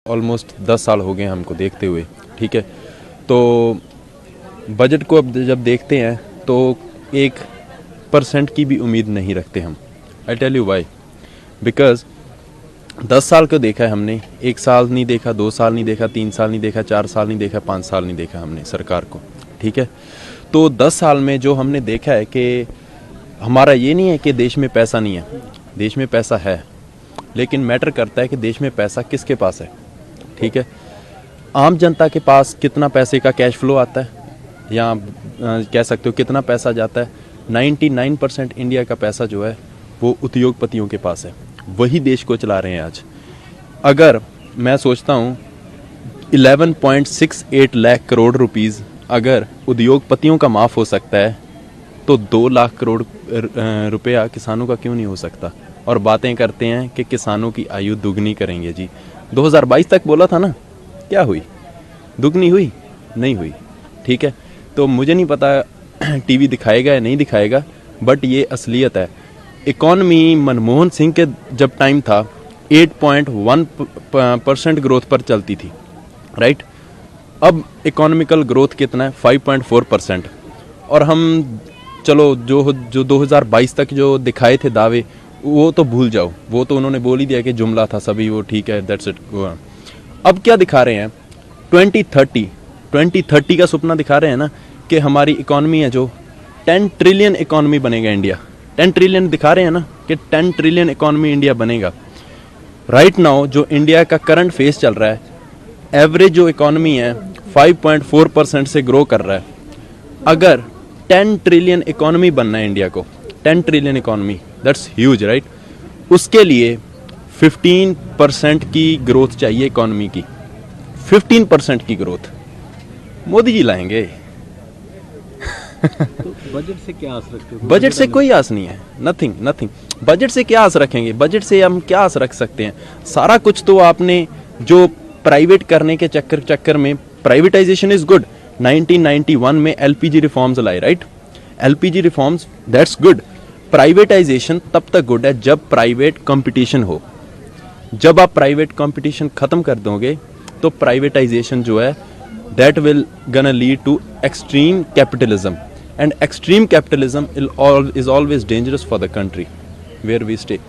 Almost 10 साल हो गए हमको देखते हुए, ठीक है। तो बजट को अब जब देखते हैं तो 1% की भी उम्मीद नहीं रखते हम। I tell you why, because 10 साल को देखा है हमने, 1 साल नहीं देखा, 2 साल नहीं देखा, 3 साल नहीं देखा, 4 साल नहीं देखा, 5 साल नहीं देखा हमने सरकार को, ठीक है। तो 10 साल में जो हमने देखा है कि हमारा ये नहीं है कि देश में पैसा नहीं है, देश में पैसा है, लेकिन मैटर करता है कि देश में पैसा किसके पास है, ठीक है। आम जनता के पास कितना पैसे का कैश फ्लो आता है, या कह सकते हो कितना पैसा जाता है। 99% इंडिया का पैसा जो है वो उद्योगपतियों के पास है, वही देश को चला रहे हैं आज। अगर मैं सोचता हूँ 11.68 लाख करोड़ रुपीज़ अगर उद्योगपतियों का माफ़ हो सकता है तो 2 लाख करोड़ रुपया किसानों का क्यों नहीं हो सकता। और बातें करते हैं कि किसानों की आयु दुगनी करेंगे जी। 2022 तक बोला था ना, क्या हुई? दुगनी हुई? नहीं हुई, ठीक है। तो मुझे नहीं पता टीवी दिखाएगा या नहीं दिखाएगा, बट ये असलियत है। इकॉनमी मनमोहन सिंह के जब टाइम था 8.1% ग्रोथ पर चलती थी, राइट। अब इकोनॉमिकल ग्रोथ कितना है? 5.4%। और हम चलो जो 2022 तक जो दिखाए थे दावे, वो तो भूल जाओ, वो तो उन्होंने बोल ही दिया कि जुमला था सभी, वो ठीक है, दैट्स इट। अब क्या दिखा रहे हैं? 2030 का सपना दिखा रहे हैं ना, कि हमारी इकॉनमी है जो 10 ट्रिलियन इकॉनमी बनेगा इंडिया। 10 ट्रिलियन दिखा रहे हैं ना कि 10 ट्रिलियन इकॉनमी इंडिया बनेगा। राइट नाउ जो इंडिया का करंट फेस चल रहा है, एवरेज जो इकॉनमी है 5.4% से ग्रो कर रहा है। अगर 10 ट्रिलियन इकॉनमी बनना है इंडिया को, 10 trillion economy, that's huge, right. उसके लिए 15% की ग्रोथ चाहिए इकॉनमी की। 15% की ग्रोथ मोदी जी लाएंगे। तो बजट से क्या आस रखते हो? बजट से कोई आस नहीं है, नथिंग। बजट से क्या आस रखेंगे? बजट से हम क्या आस रख सकते हैं? सारा कुछ तो आपने जो प्राइवेट करने के चक्कर में, प्राइवेटाइजेशन इज गुड। 1991 में एलपीजी रिफॉर्म्स लाए, right. LPG reforms, that's good. Privatisation तब तक गुड है जब प्राइवेट कंपटीशन हो। जब आप प्राइवेट कंपटीशन खत्म कर दोगे तो प्राइवेटाइजेशन जो है that will gonna lead to extreme capitalism, and extreme capitalism is always dangerous for the country where we stay.